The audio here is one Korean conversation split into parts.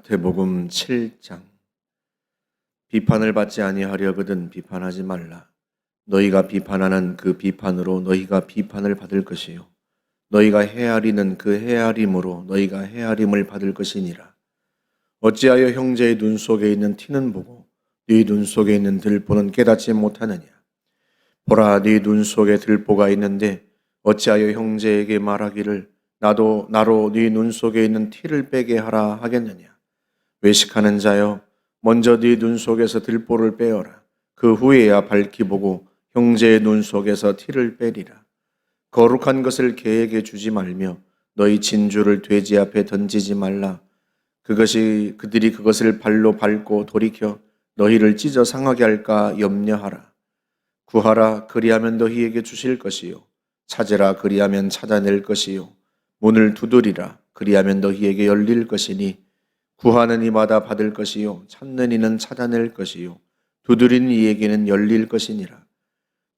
마태복음 7장. 비판을 받지 아니하려거든 비판하지 말라. 너희가 비판하는 그 비판으로 너희가 비판을 받을 것이요 너희가 헤아리는 그 헤아림으로 너희가 헤아림을 받을 것이니라. 어찌하여 형제의 눈 속에 있는 티는 보고 네 눈 속에 있는 들보는 깨닫지 못하느냐. 보라, 네 눈 속에 들보가 있는데 어찌하여 형제에게 말하기를 나로 네 눈 속에 있는 티를 빼게 하라 하겠느냐. 외식하는 자여, 먼저 네 눈 속에서 들보를 빼어라. 그 후에야 밝히 보고 형제의 눈 속에서 티를 빼리라. 거룩한 것을 개에게 주지 말며 너희 진주를 돼지 앞에 던지지 말라. 그들이 그것을 발로 밟고 돌이켜 너희를 찢어 상하게 할까 염려하라. 구하라, 그리하면 너희에게 주실 것이요 찾으라, 그리하면 찾아낼 것이요 문을 두드리라, 그리하면 너희에게 열릴 것이니 구하는 이마다 받을 것이요 찾는 이는 찾아낼 것이요 두드리는 이에게는 열릴 것이니라.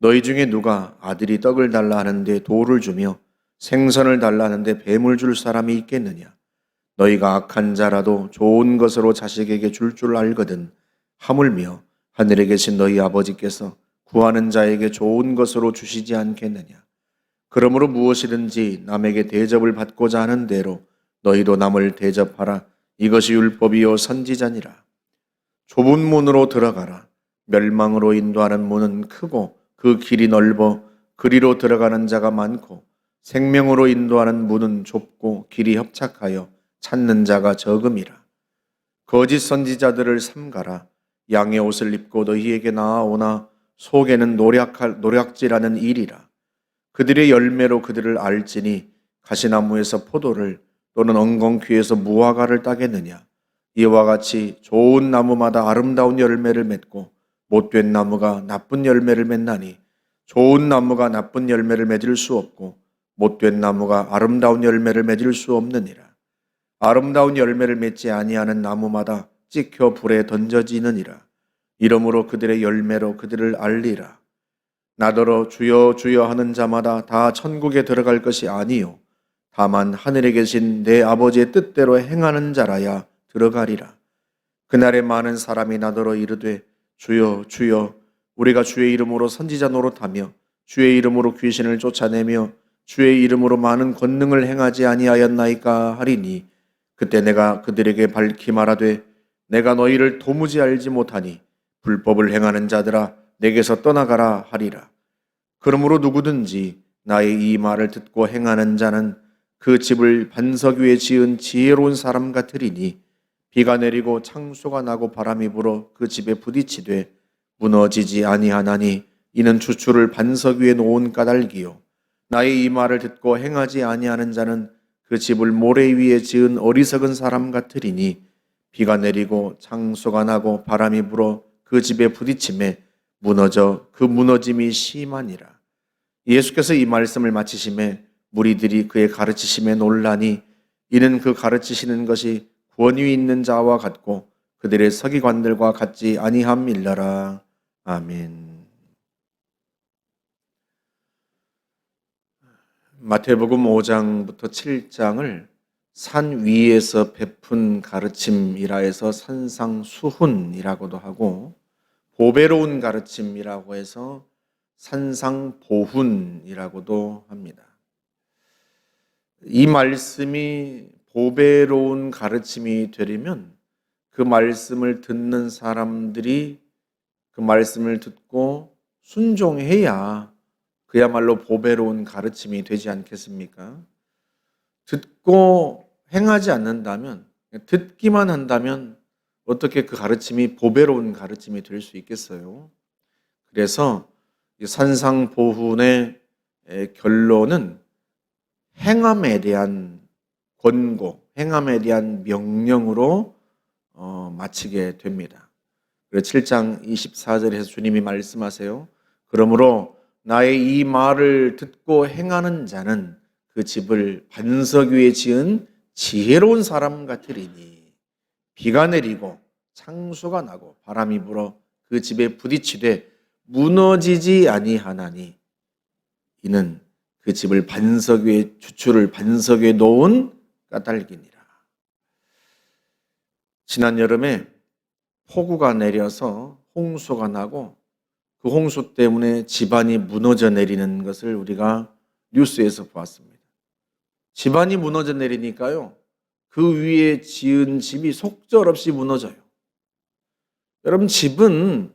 너희 중에 누가 아들이 떡을 달라 하는데 돌을 주며 생선을 달라 하는데 뱀을 줄 사람이 있겠느냐. 너희가 악한 자라도 좋은 것으로 자식에게 줄 알거든 하물며 하늘에 계신 너희 아버지께서 구하는 자에게 좋은 것으로 주시지 않겠느냐. 그러므로 무엇이든지 남에게 대접을 받고자 하는 대로 너희도 남을 대접하라. 이것이 율법이요 선지자니라. 좁은 문으로 들어가라. 멸망으로 인도하는 문은 크고 그 길이 넓어 그리로 들어가는 자가 많고 생명으로 인도하는 문은 좁고 길이 협착하여 찾는 자가 적음이라. 거짓 선지자들을 삼가라. 양의 옷을 입고 너희에게 나아오나 속에는 노략질하는 일이라. 그들의 열매로 그들을 알지니 가시나무에서 포도를 또는 엉겅퀴에서 무화과를 따겠느냐. 이와 같이 좋은 나무마다 아름다운 열매를 맺고 못된 나무가 나쁜 열매를 맺나니 좋은 나무가 나쁜 열매를 맺을 수 없고 못된 나무가 아름다운 열매를 맺을 수 없느니라. 아름다운 열매를 맺지 아니하는 나무마다 찍혀 불에 던져지느니라. 이러므로 그들의 열매로 그들을 알리라. 나더러 주여 주여 하는 자마다 다 천국에 들어갈 것이 아니요 다만 하늘에 계신 내 아버지의 뜻대로 행하는 자라야 들어가리라. 그날에 많은 사람이 나더러 이르되 주여 주여 우리가 주의 이름으로 선지자 노릇하며 주의 이름으로 귀신을 쫓아내며 주의 이름으로 많은 권능을 행하지 아니하였나이까 하리니 그때 내가 그들에게 밝히 말하되 내가 너희를 도무지 알지 못하니 불법을 행하는 자들아 내게서 떠나가라 하리라. 그러므로 누구든지 나의 이 말을 듣고 행하는 자는 그 집을 반석 위에 지은 지혜로운 사람 같으리니 비가 내리고 창수가 나고 바람이 불어 그 집에 부딪히되 무너지지 아니하나니 이는 주추를 반석 위에 놓은 까닭이요 나의 이 말을 듣고 행하지 아니하는 자는 그 집을 모래 위에 지은 어리석은 사람 같으리니 비가 내리고 창수가 나고 바람이 불어 그 집에 부딪힘에 무너져 그 무너짐이 심하니라. 예수께서 이 말씀을 마치심에 무리들이 그의 가르치심에 놀라니 이는 그 가르치시는 것이 권위 있는 자와 같고 그들의 서기관들과 같지 아니함일러라. 아멘. 마태복음 5장부터 7장을 산 위에서 베푼 가르침이라 해서 산상수훈이라고도 하고 보배로운 가르침이라고 해서 산상보훈이라고도 합니다. 이 말씀이 보배로운 가르침이 되려면 그 말씀을 듣는 사람들이 그 말씀을 듣고 순종해야 그야말로 보배로운 가르침이 되지 않겠습니까? 듣고 행하지 않는다면, 듣기만 한다면 어떻게 그 가르침이 보배로운 가르침이 될 수 있겠어요? 그래서 산상보훈의 결론은 행함에 대한 권고, 행함에 대한 명령으로 마치게 됩니다. 그래서 7장 24절에서 주님이 말씀하세요. 그러므로 나의 이 말을 듣고 행하는 자는 그 집을 반석 위에 지은 지혜로운 사람 같으리니 비가 내리고 창수가 나고 바람이 불어 그 집에 부딪히되 무너지지 아니하나니 이는 그 집을 반석 위에 주추를 반석 위에 놓은 까닭이니라. 지난 여름에 폭우가 내려서 홍수가 나고 그 홍수 때문에 집안이 무너져 내리는 것을 우리가 뉴스에서 보았습니다. 집안이 무너져 내리니까요, 그 위에 지은 집이 속절없이 무너져요. 여러분, 집은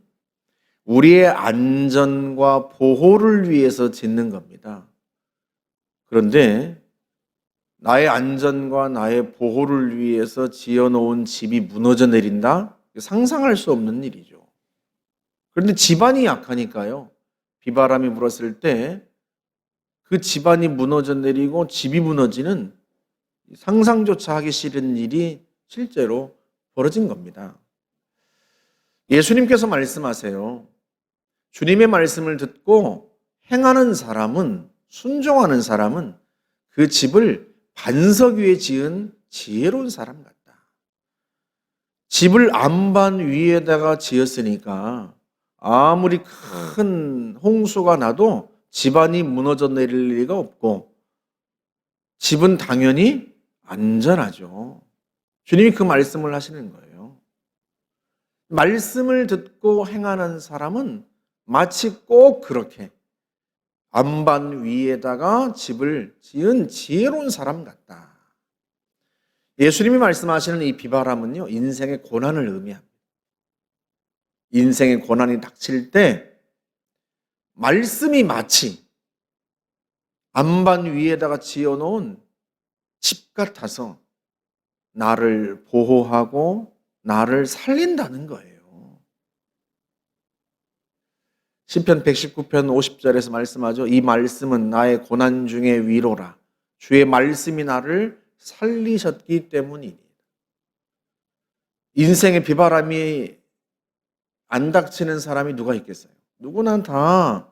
우리의 안전과 보호를 위해서 짓는 겁니다. 그런데 나의 안전과 나의 보호를 위해서 지어놓은 집이 무너져 내린다? 상상할 수 없는 일이죠. 그런데 집안이 약하니까요, 비바람이 불었을 때 그 집안이 무너져 내리고 집이 무너지는 상상조차 하기 싫은 일이 실제로 벌어진 겁니다. 예수님께서 말씀하세요. 주님의 말씀을 듣고 행하는 사람은, 순종하는 사람은 그 집을 반석 위에 지은 지혜로운 사람 같다. 집을 안반 위에다가 지었으니까 아무리 큰 홍수가 나도 집안이 무너져 내릴 리가 없고 집은 당연히 안전하죠. 주님이 그 말씀을 하시는 거예요. 말씀을 듣고 행하는 사람은 마치 꼭 그렇게 안반 위에다가 집을 지은 지혜로운 사람 같다. 예수님이 말씀하시는 이 비바람은요, 인생의 고난을 의미합니다. 인생의 고난이 닥칠 때 말씀이 마치 안반 위에다가 지어놓은 집 같아서 나를 보호하고 나를 살린다는 거예요. 시편 119편 50절에서 말씀하죠. 이 말씀은 나의 고난 중에 위로라. 주의 말씀이 나를 살리셨기 때문이니. 인생의 비바람이 안 닥치는 사람이 누가 있겠어요? 누구나 다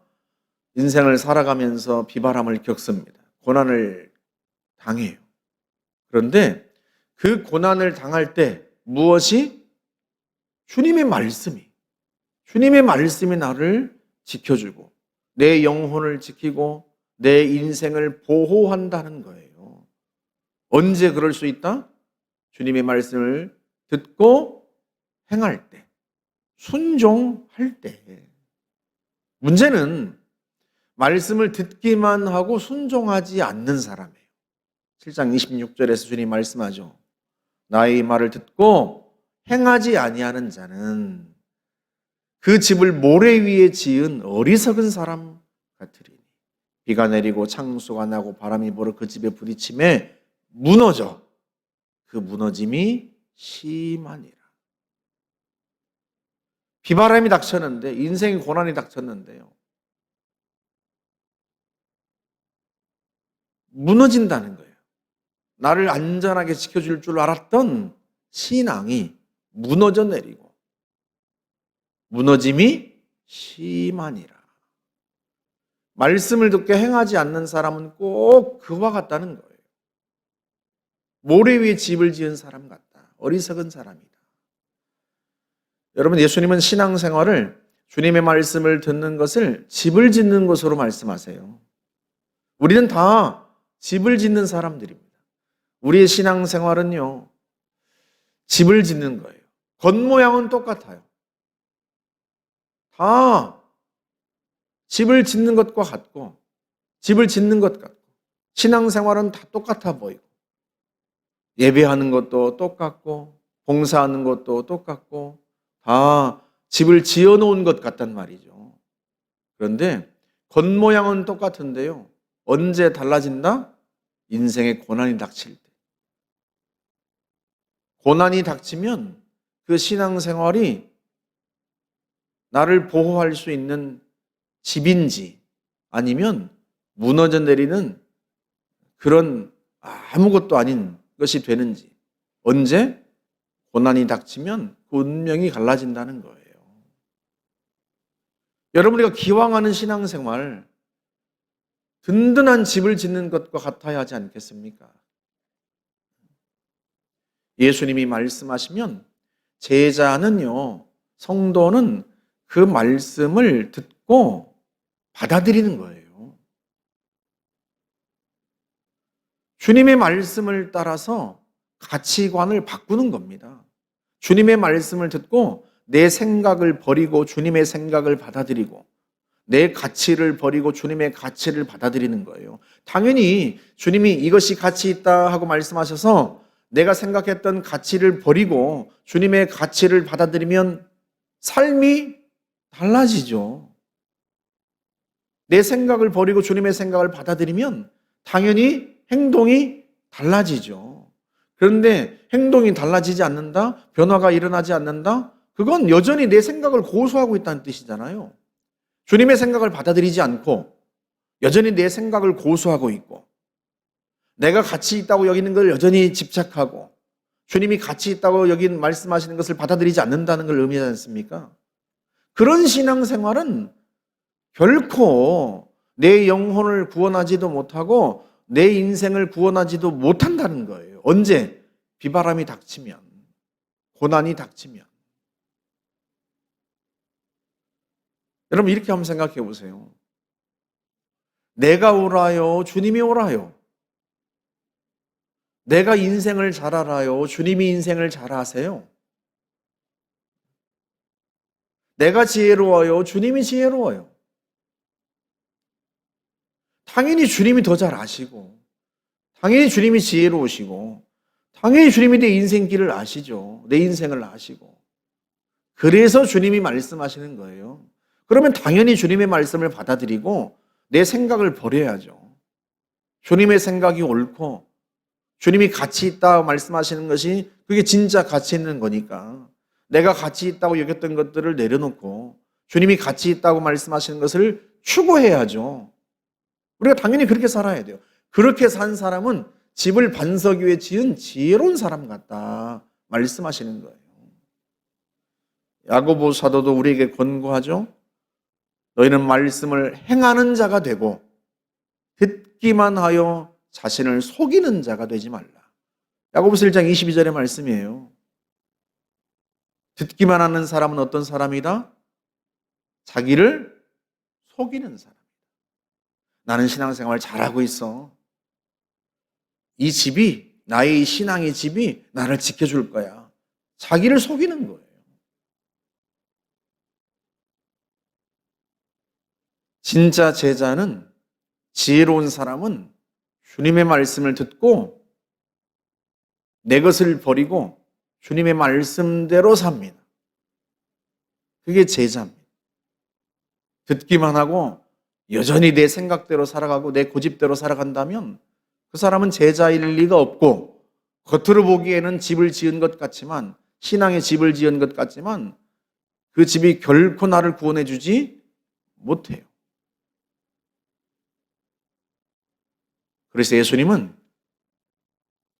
인생을 살아가면서 비바람을 겪습니다. 고난을 당해요. 그런데 그 고난을 당할 때 무엇이? 주님의 말씀이 나를 지켜주고 내 영혼을 지키고 내 인생을 보호한다는 거예요. 언제 그럴 수 있다? 주님의 말씀을 듣고 행할 때, 순종할 때. 문제는 말씀을 듣기만 하고 순종하지 않는 사람이에요. 7장 26절에서 주님 말씀하죠. 나의 말을 듣고 행하지 아니하는 자는 그 집을 모래 위에 지은 어리석은 사람 같으리니 비가 내리고 창수가 나고 바람이 불어 그 집에 부딪힘에 무너져 그 무너짐이 심하니라. 비바람이 닥쳤는데, 인생의 고난이 닥쳤는데요, 무너진다는 거예요. 나를 안전하게 지켜줄 줄 알았던 신앙이 무너져 내리고 무너짐이 심하니라. 말씀을 듣게 행하지 않는 사람은 꼭 그와 같다는 거예요. 모래 위에 집을 지은 사람 같다. 어리석은 사람이다. 여러분, 예수님은 신앙생활을, 주님의 말씀을 듣는 것을 집을 짓는 것으로 말씀하세요. 우리는 다 집을 짓는 사람들입니다. 우리의 신앙생활은요, 집을 짓는 거예요. 겉모양은 똑같아요. 다 집을 짓는 것과 같고, 집을 짓는 것 같고, 신앙생활은 다 똑같아 보이고, 예배하는 것도 똑같고, 봉사하는 것도 똑같고, 다 집을 지어놓은 것 같단 말이죠. 그런데 겉모양은 똑같은데요, 언제 달라진다? 인생의 고난이 닥칠 때. 고난이 닥치면 그 신앙생활이 나를 보호할 수 있는 집인지 아니면 무너져 내리는 그런 아무것도 아닌 것이 되는지, 언제? 고난이 닥치면 그 운명이 갈라진다는 거예요. 여러분, 우리가 기왕하는 신앙생활, 든든한 집을 짓는 것과 같아야 하지 않겠습니까? 예수님이 말씀하시면 제자는요, 성도는 그 말씀을 듣고 받아들이는 거예요. 주님의 말씀을 따라서 가치관을 바꾸는 겁니다. 주님의 말씀을 듣고 내 생각을 버리고 주님의 생각을 받아들이고 내 가치를 버리고 주님의 가치를 받아들이는 거예요. 당연히 주님이 이것이 가치 있다 하고 말씀하셔서 내가 생각했던 가치를 버리고 주님의 가치를 받아들이면 삶이 달라지죠. 내 생각을 버리고 주님의 생각을 받아들이면 당연히 행동이 달라지죠. 그런데 행동이 달라지지 않는다? 변화가 일어나지 않는다? 그건 여전히 내 생각을 고수하고 있다는 뜻이잖아요. 주님의 생각을 받아들이지 않고 여전히 내 생각을 고수하고 있고 내가 가치 있다고 여기는 걸 여전히 집착하고 주님이 가치 있다고 말씀하시는 것을 받아들이지 않는다는 걸 의미하지 않습니까? 그런 신앙생활은 결코 내 영혼을 구원하지도 못하고 내 인생을 구원하지도 못한다는 거예요. 언제? 비바람이 닥치면, 고난이 닥치면. 여러분 이렇게 한번 생각해 보세요. 내가 옳아요? 주님이 옳아요? 내가 인생을 잘 알아요? 주님이 인생을 잘 아세요? 내가 지혜로워요? 주님이 지혜로워요? 당연히 주님이 더 잘 아시고 당연히 주님이 지혜로우시고 당연히 주님이 내 인생길을 아시죠. 내 인생을 아시고 그래서 주님이 말씀하시는 거예요. 그러면 당연히 주님의 말씀을 받아들이고 내 생각을 버려야죠. 주님의 생각이 옳고 주님이 가치 있다고 말씀하시는 것이 그게 진짜 가치 있는 거니까 내가 가치 있다고 여겼던 것들을 내려놓고 주님이 가치 있다고 말씀하시는 것을 추구해야죠. 우리가 당연히 그렇게 살아야 돼요. 그렇게 산 사람은 집을 반석 위에 지은 지혜로운 사람 같다 말씀하시는 거예요. 야고보 사도도 우리에게 권고하죠. 너희는 말씀을 행하는 자가 되고 듣기만 하여 자신을 속이는 자가 되지 말라. 야고보서 1장 22절의 말씀이에요. 듣기만 하는 사람은 어떤 사람이다? 자기를 속이는 사람. 나는 신앙생활 잘하고 있어. 이 집이, 나의 신앙의 집이 나를 지켜줄 거야. 자기를 속이는 거예요. 진짜 제자는, 지혜로운 사람은 주님의 말씀을 듣고 내 것을 버리고 주님의 말씀대로 삽니다. 그게 제자입니다. 듣기만 하고 여전히 내 생각대로 살아가고 내 고집대로 살아간다면 그 사람은 제자일 리가 없고 겉으로 보기에는 집을 지은 것 같지만 신앙의 집을 지은 것 같지만 그 집이 결코 나를 구원해 주지 못해요. 그래서 예수님은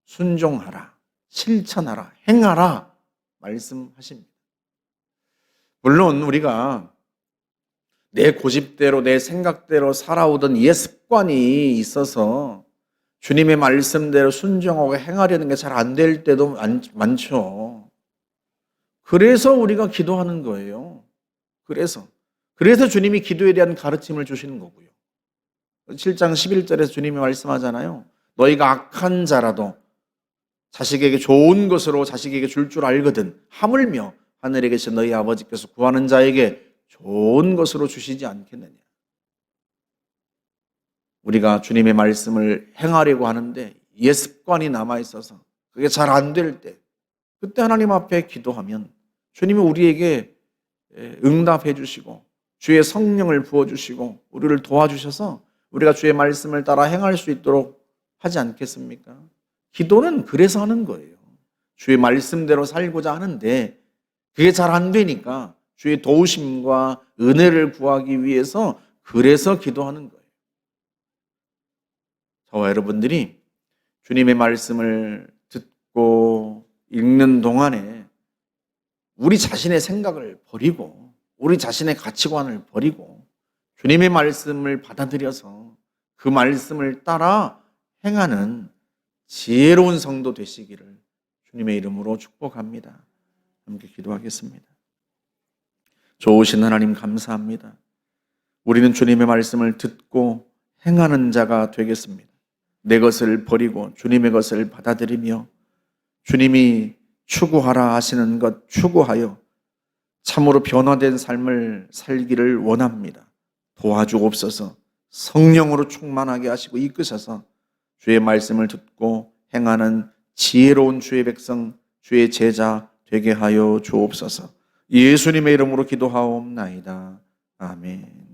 순종하라, 실천하라, 행하라 말씀하십니다. 물론 우리가 내 고집대로 내 생각대로 살아오던 옛 습관이 있어서 주님의 말씀대로 순종하고 행하려는 게 잘 안 될 때도 많죠. 그래서 우리가 기도하는 거예요. 그래서 주님이 기도에 대한 가르침을 주시는 거고요. 7장 11절에서 주님이 말씀하잖아요. 너희가 악한 자라도 자식에게 좋은 것으로 자식에게 줄 줄 알거든 하물며 하늘에 계신 너희 아버지께서 구하는 자에게 좋은 것으로 주시지 않겠느냐. 우리가 주님의 말씀을 행하려고 하는데 옛 습관이 남아있어서 그게 잘 안 될 때 그때 하나님 앞에 기도하면 주님이 우리에게 응답해 주시고 주의 성령을 부어주시고 우리를 도와주셔서 우리가 주의 말씀을 따라 행할 수 있도록 하지 않겠습니까? 기도는 그래서 하는 거예요. 주의 말씀대로 살고자 하는데 그게 잘 안 되니까 주의 도우심과 은혜를 구하기 위해서 그래서 기도하는 거예요. 저와 여러분들이 주님의 말씀을 듣고 읽는 동안에 우리 자신의 생각을 버리고 우리 자신의 가치관을 버리고 주님의 말씀을 받아들여서 그 말씀을 따라 행하는 지혜로운 성도 되시기를 주님의 이름으로 축복합니다. 함께 기도하겠습니다. 좋으신 하나님 감사합니다. 우리는 주님의 말씀을 듣고 행하는 자가 되겠습니다. 내 것을 버리고 주님의 것을 받아들이며 주님이 추구하라 하시는 것 추구하여 참으로 변화된 삶을 살기를 원합니다. 도와주옵소서. 성령으로 충만하게 하시고 이끄셔서 주의 말씀을 듣고 행하는 지혜로운 주의 백성, 주의 제자 되게 하여 주옵소서. 예수님의 이름으로 기도하옵나이다. 아멘.